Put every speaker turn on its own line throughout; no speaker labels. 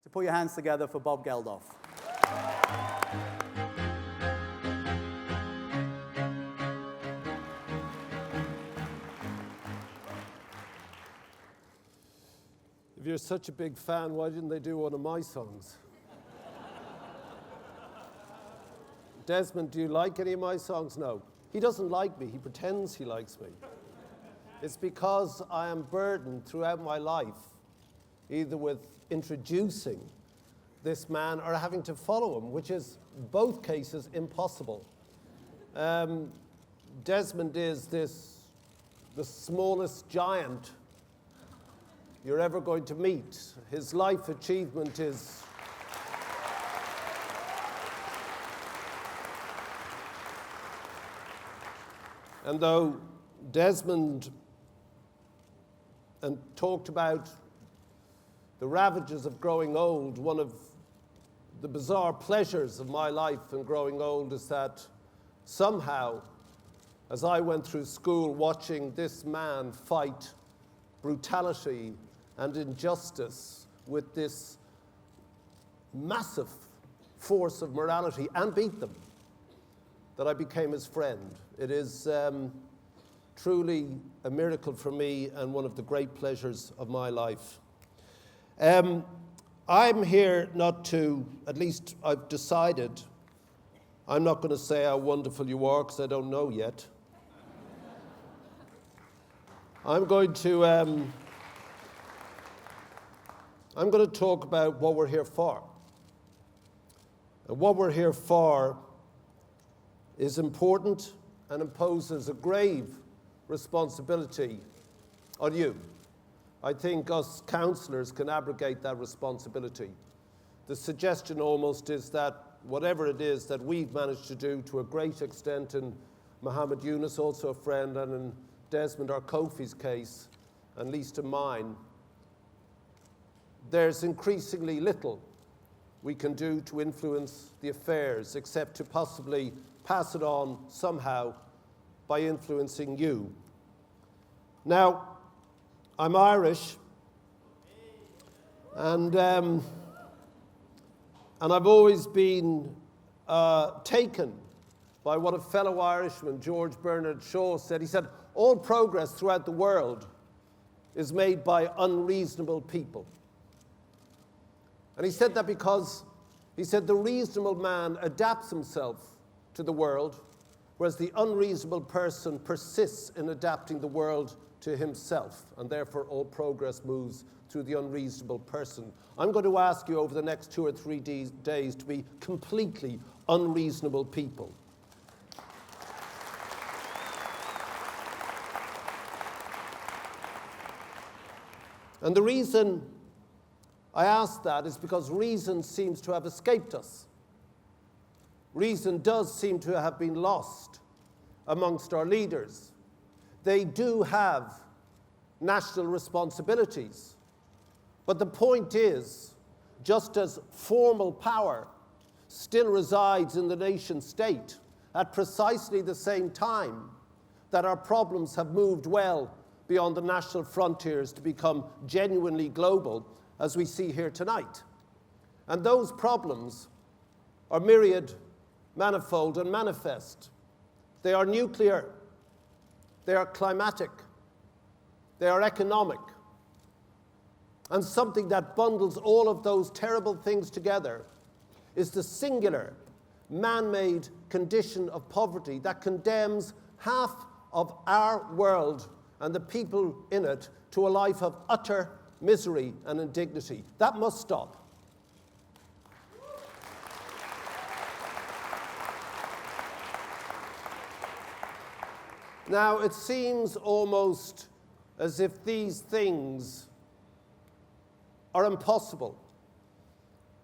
So put your hands together for Bob Geldof.
If you're such a big fan, why didn't they do one of my songs? Desmond, do you like any of my songs? No. He doesn't like me. He pretends he likes me. It's because I am burdened throughout my life, either with introducing this man or having to follow him, which is, both cases, impossible. Desmond is the smallest giant you're ever going to meet. His life achievement is and though Desmond and talked about the ravages of growing old, one of the bizarre pleasures of my life in growing old is that somehow, as I went through school watching this man fight brutality and injustice with this massive force of morality and beat them, that I became his friend. It is truly a miracle for me and one of the great pleasures of my life. I'm here not to, at least I've decided, I'm not going to say how wonderful you are because I don't know yet. I'm going to talk about what we're here for. And what we're here for is important and imposes a grave responsibility on you. I think us councillors can abrogate that responsibility. The suggestion almost is that whatever it is that we've managed to do to a great extent in Mohammed Yunus, also a friend, and in Desmond or Kofi's case, at least in mine, there's increasingly little we can do to influence the affairs except to possibly pass it on somehow by influencing you. Now, I'm Irish, and I've always been taken by what a fellow Irishman, George Bernard Shaw, said. He said, all progress throughout the world is made by unreasonable people. And he said that because, he said, the reasonable man adapts himself to the world, whereas the unreasonable person persists in adapting the world to himself, and therefore all progress moves through the unreasonable person. I'm going to ask you over the next 2 or 3 days to be completely unreasonable people. And the reason I ask that is because reason seems to have escaped us. Reason does seem to have been lost amongst our leaders. They do have national responsibilities. But the point is, just as formal power still resides in the nation state, at precisely the same time that our problems have moved well beyond the national frontiers to become genuinely global, as we see here tonight. And those problems are myriad, manifold, and manifest. They are nuclear, they are climatic, they are economic. And something that bundles all of those terrible things together is the singular, man-made condition of poverty that condemns half of our world and the people in it to a life of utter misery and indignity. That must stop. Now, it seems almost as if these things are impossible.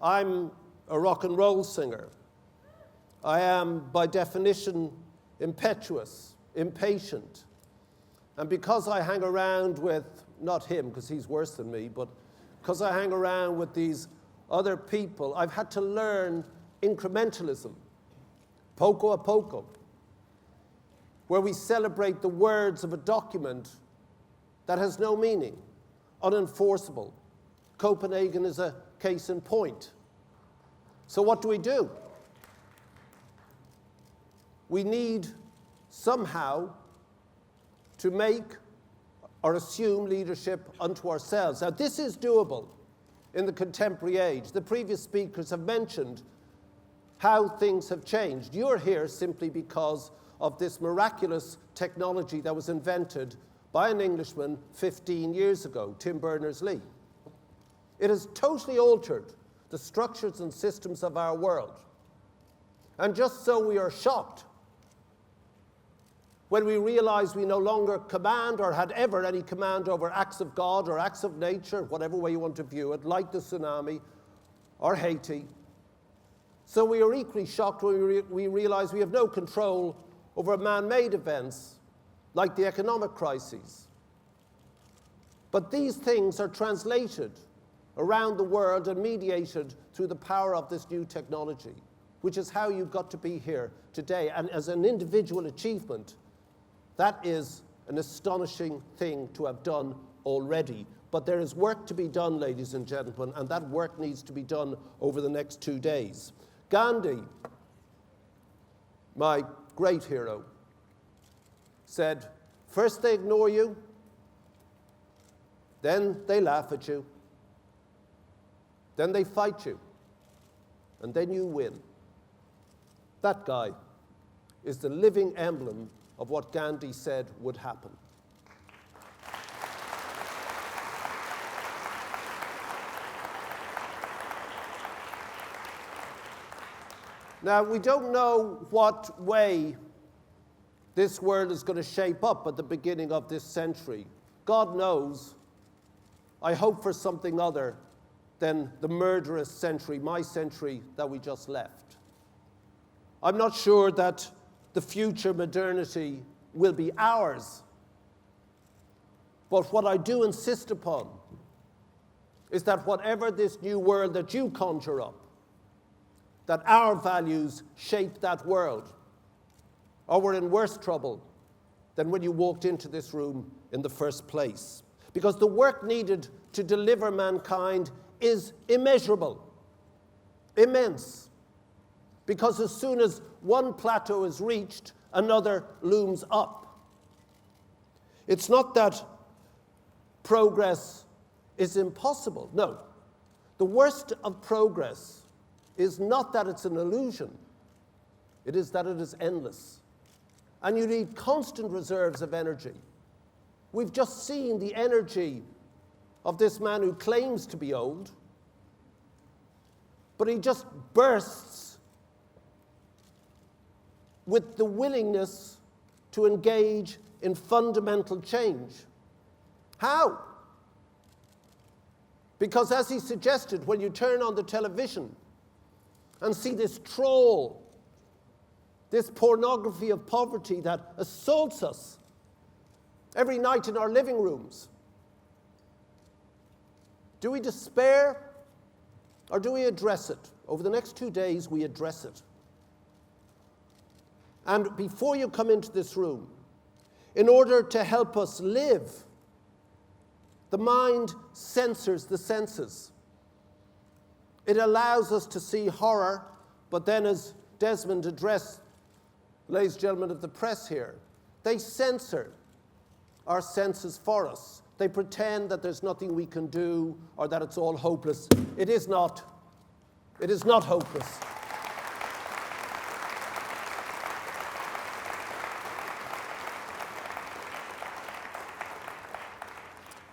I'm a rock and roll singer. I am, by definition, impetuous, impatient. And because I hang around with, not him, because he's worse than me, but because I hang around with these other people, I've had to learn incrementalism, poco a poco, where we celebrate the words of a document that has no meaning, unenforceable. Copenhagen is a case in point. So what do? We need somehow to make or assume leadership unto ourselves. Now, this is doable in the contemporary age. The previous speakers have mentioned how things have changed. You're here simply because of this miraculous technology that was invented by an Englishman 15 years ago, Tim Berners-Lee. It has totally altered the structures and systems of our world. And just so we are shocked when we realize we no longer command or had ever any command over acts of God or acts of nature, whatever way you want to view it, like the tsunami or Haiti. So we are equally shocked when we realize we have no control over man-made events like the economic crises. But these things are translated around the world and mediated through the power of this new technology, which is how you got to be here today. And as an individual achievement, that is an astonishing thing to have done already. But there is work to be done, ladies and gentlemen, and that work needs to be done over the next 2 days. Gandhi, my great hero, said, first they ignore you, then they laugh at you, then they fight you, and then you win. That guy is the living emblem of what Gandhi said would happen. Now, we don't know what way this world is going to shape up at the beginning of this century. God knows. I hope for something other than the murderous century, my century, that we just left. I'm not sure that the future modernity will be ours. But what I do insist upon is that whatever this new world that you conjure up, that our values shape that world, or we're in worse trouble than when you walked into this room in the first place. Because the work needed to deliver mankind is immeasurable, immense. Because as soon as one plateau is reached, another looms up. It's not that progress is impossible. No. The worst of progress is not that it's an illusion. It is that it is endless. And you need constant reserves of energy. We've just seen the energy of this man who claims to be old, but he just bursts with the willingness to engage in fundamental change. How? Because as he suggested, when you turn on the television and see this troll, this pornography of poverty that assaults us every night in our living rooms, do we despair or do we address it? Over the next 2 days, we address it. And before you come into this room, in order to help us live, the mind censors the senses. It allows us to see horror, but then as Desmond addressed, ladies and gentlemen of the press here, they censor our senses for us. They pretend that there's nothing we can do or that it's all hopeless. It is not. It is not hopeless.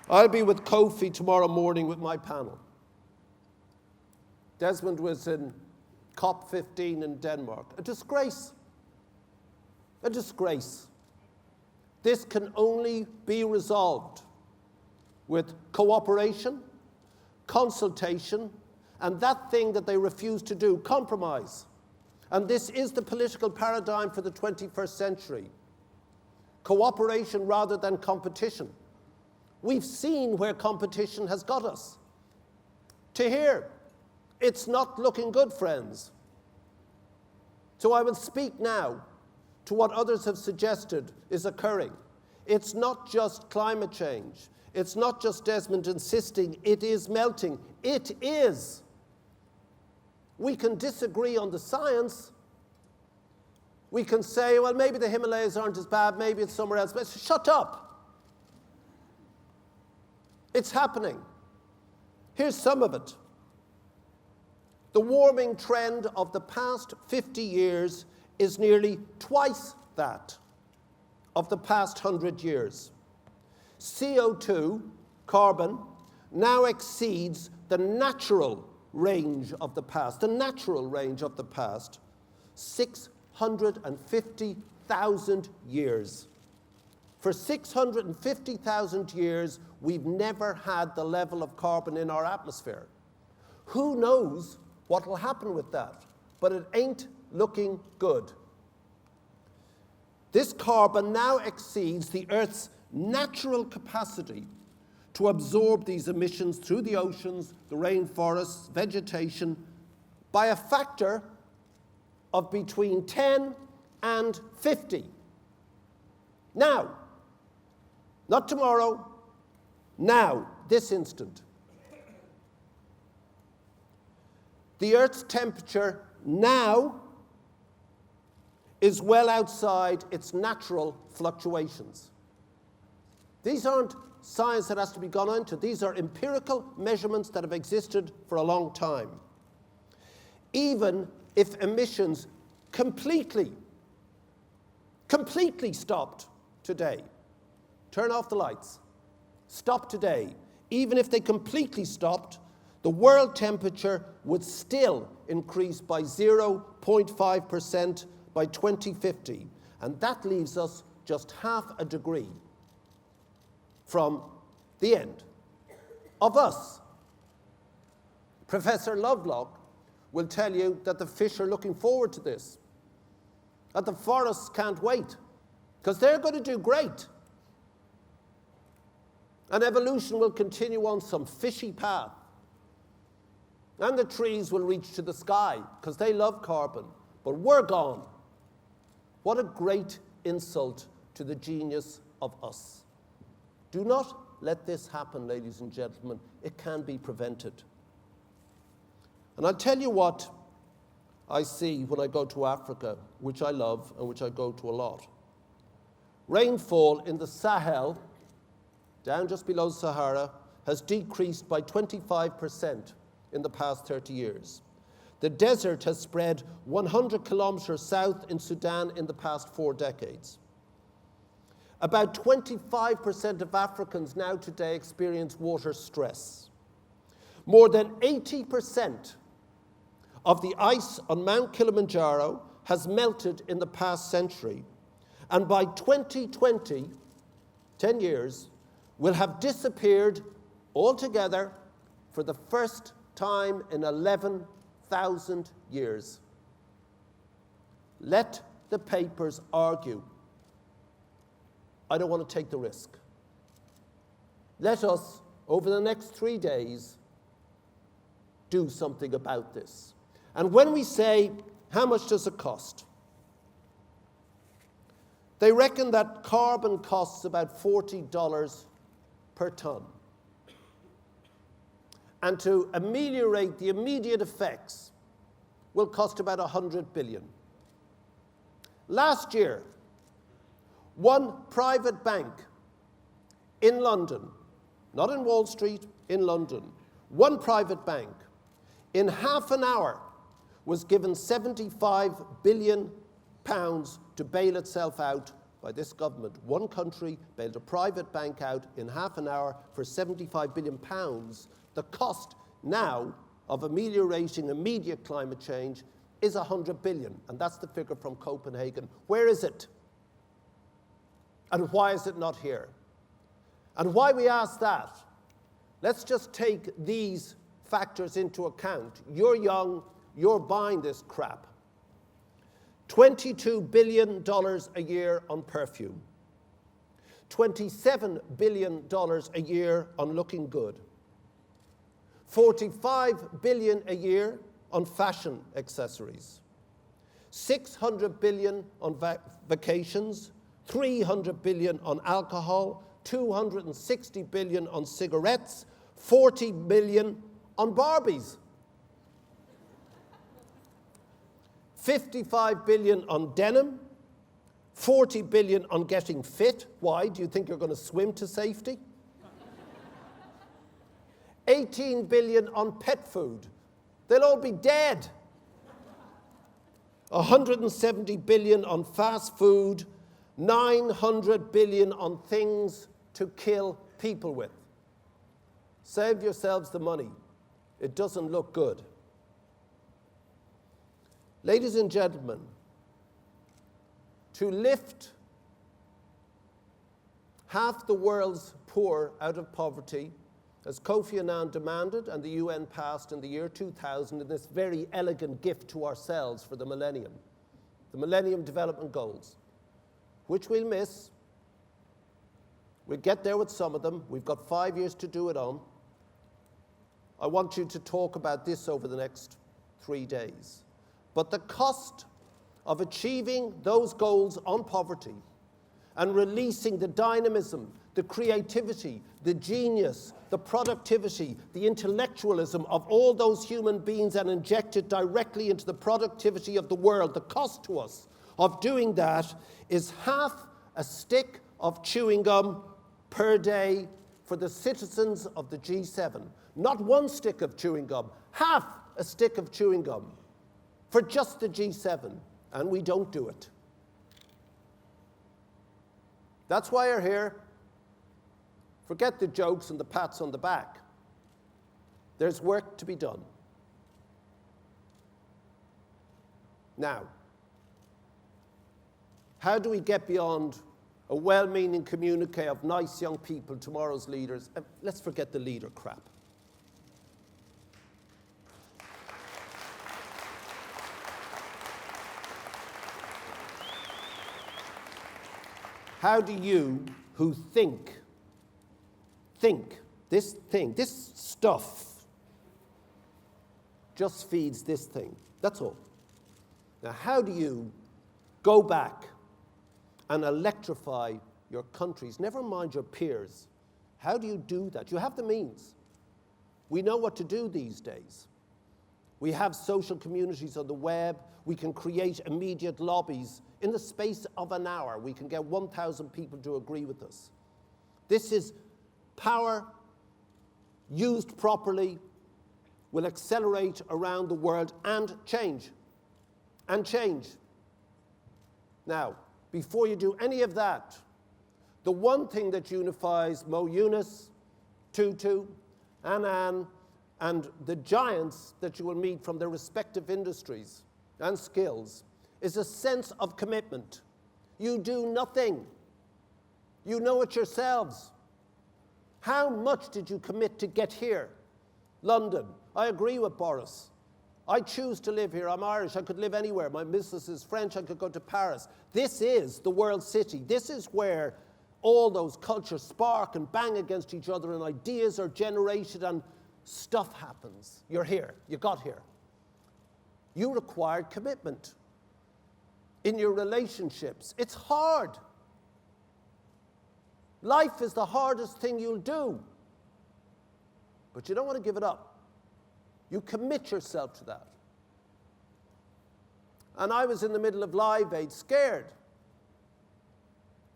I'll be with Kofi tomorrow morning with my panel. Desmond was in COP15 in Denmark. A disgrace. A disgrace. This can only be resolved with cooperation, consultation, and that thing that they refuse to do, compromise. And this is the political paradigm for the 21st century. Cooperation rather than competition. We've seen where competition has got us. To here, it's not looking good, friends. So I will speak now to what others have suggested is occurring. It's not just climate change. It's not just Desmond insisting, it is melting. It is. We can disagree on the science. We can say, well, maybe the Himalayas aren't as bad, maybe it's somewhere else. But shut up. It's happening. Here's some of it. The warming trend of the past 50 years is nearly twice that of the past 100 years. CO2, carbon, now exceeds the natural range of the past. The natural range of the past, 650,000 years. For 650,000 years, we've never had the level of carbon in our atmosphere. Who knows what will happen with that? But it ain't looking good. This carbon now exceeds the Earth's natural capacity to absorb these emissions through the oceans, the rainforests, vegetation, by a factor of between 10 and 50. Now, not tomorrow, now, this instant. The Earth's temperature now is well outside its natural fluctuations. These aren't science that has to be gone into. These are empirical measurements that have existed for a long time. Even if emissions completely stopped today, turn off the lights, stop today, even if they completely stopped, the world temperature would still increase by 0.5% by 2050. And that leaves us just half a degree from the end of us. Professor Lovelock will tell you that the fish are looking forward to this, that the forests can't wait, because they're going to do great. And evolution will continue on some fishy path. And the trees will reach to the sky, because they love carbon. But we're gone. What a great insult to the genius of us. Do not let this happen, ladies and gentlemen. It can be prevented. And I'll tell you what I see when I go to Africa, which I love and which I go to a lot. Rainfall in the Sahel, down just below Sahara, has decreased by 25% in the past 30 years. The desert has spread 100 kilometers south in Sudan in the past 4 decades. About 25% of Africans now today experience water stress. More than 80% of the ice on Mount Kilimanjaro has melted in the past century, and by 2020, 10 years, will have disappeared altogether for the first time in 11,000 years. Let the papers argue. I don't want to take the risk. Let us, over the next 3 days, do something about this. And when we say, how much does it cost? They reckon that carbon costs about $40 per ton. And to ameliorate the immediate effects will cost about $100 billion. Last year, one private bank in London, not in Wall Street, in London, one private bank, in half an hour was given £75 billion to bail itself out by this government. One country bailed a private bank out in half an hour for £75 billion. The cost now of ameliorating immediate climate change is $100 billion, and that's the figure from Copenhagen. Where is it? And why is it not here? And why we ask that? Let's just take these factors into account. You're young, you're buying this crap. $22 billion a year on perfume. $27 billion a year on looking good. $45 billion a year on fashion accessories. $600 billion on vacations. $300 billion on alcohol, 260 billion on cigarettes, 40 billion on Barbies, 55 billion on denim, 40 billion on getting fit. Why? Do you think you're going to swim to safety? 18 billion on pet food. They'll all be dead. 170 billion on fast food, 900 billion on things to kill people with. Save yourselves the money. It doesn't look good. Ladies and gentlemen, to lift half the world's poor out of poverty, as Kofi Annan demanded and the UN passed in the year 2000 in this very elegant gift to ourselves for the Millennium Development Goals, which we'll miss. We'll get there with some of them. We've got 5 years to do it on. I want you to talk about this over the next 3 days. But the cost of achieving those goals on poverty and releasing the dynamism, the creativity, the genius, the productivity, the intellectualism of all those human beings and inject it directly into the productivity of the world, the cost to us of doing that is half a stick of chewing gum per day for the citizens of the G7. Not one stick of chewing gum, half a stick of chewing gum for just the G7, and we don't do it. That's why you're here. Forget the jokes and the pats on the back. There's work to be done. Now, how do we get beyond a well-meaning communique of nice young people, tomorrow's leaders? Let's forget the leader crap. How do you, who think this stuff just feeds this thing? That's all. Now, how do you go back and electrify your countries, never mind your peers? How do you do that? You have the means. We know what to do these days. We have social communities on the web. We can create immediate lobbies. In the space of an hour, we can get 1,000 people to agree with us. This is power used properly, will accelerate around the world and change. And change. Now, before you do any of that, the one thing that unifies Mo Yunus, Tutu, Annan, and the giants that you will meet from their respective industries and skills is a sense of commitment. You do nothing. You know it yourselves. How much did you commit to get here? London. I agree with Boris. I choose to live here. I'm Irish. I could live anywhere. My business is French. I could go to Paris. This is the world city. This is where all those cultures spark and bang against each other and ideas are generated and stuff happens. You're here. You got here. You required commitment in your relationships. It's hard. Life is the hardest thing you'll do. But you don't want to give it up. You commit yourself to that. And I was in the middle of Live Aid, scared.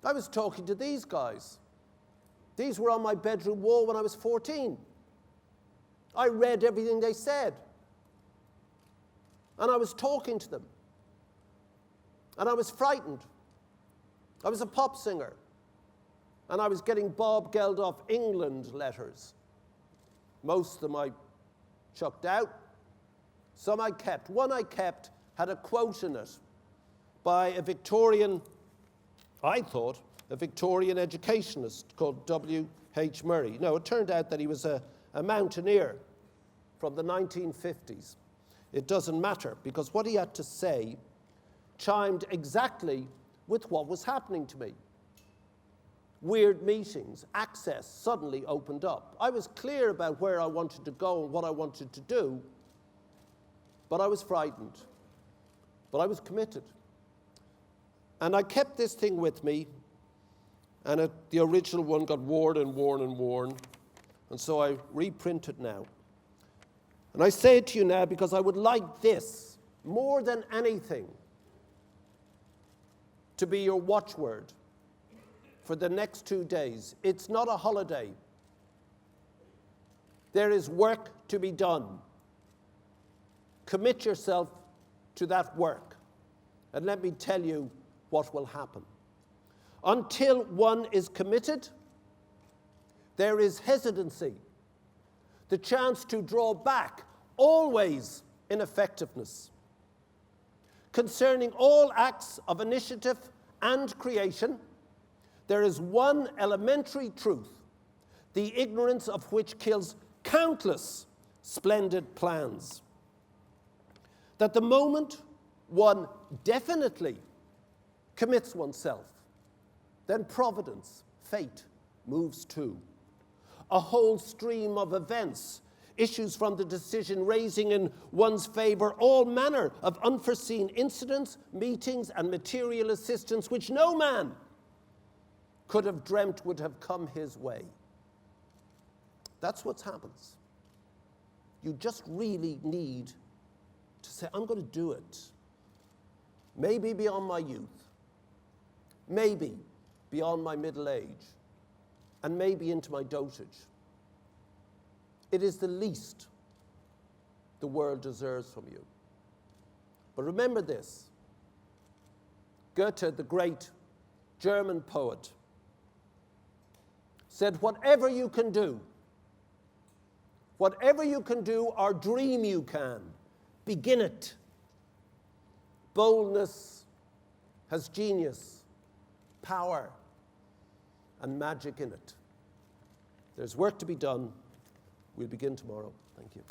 I was talking to these guys. These were on my bedroom wall when I was 14. I read everything they said. And I was talking to them. And I was frightened. I was a pop singer. And I was getting Bob Geldof England letters. Most of them I chucked out. Some I kept. One I kept had a quote in it by a Victorian, I thought, a Victorian educationist called W.H. Murray. No, it turned out that he was a mountaineer from the 1950s. It doesn't matter, because what he had to say chimed exactly with what was happening to me. Weird meetings, access suddenly opened up. I was clear about where I wanted to go and what I wanted to do, but I was frightened. But I was committed. And I kept this thing with me, and the original one got worn and worn and worn, and so I reprint it now. And I say it to you now because I would like this, more than anything, to be your watchword for the next 2 days. It's not a holiday. There is work to be done. Commit yourself to that work. And let me tell you what will happen. Until one is committed, there is hesitancy, the chance to draw back, always ineffectiveness. Concerning all acts of initiative and creation, there is one elementary truth, the ignorance of which kills countless splendid plans. That the moment one definitely commits oneself, then providence, fate, moves too. A whole stream of events issues from the decision, raising in one's favor all manner of unforeseen incidents, meetings, and material assistance which no man could have dreamt would have come his way. That's what happens. You just really need to say, I'm going to do it. Maybe beyond my youth, maybe beyond my middle age, and maybe into my dotage. It is the least the world deserves from you. But remember this, Goethe, the great German poet, said, whatever you can do or dream you can, begin it. Boldness has genius, power, and magic in it. There's work to be done. We'll begin tomorrow. Thank you.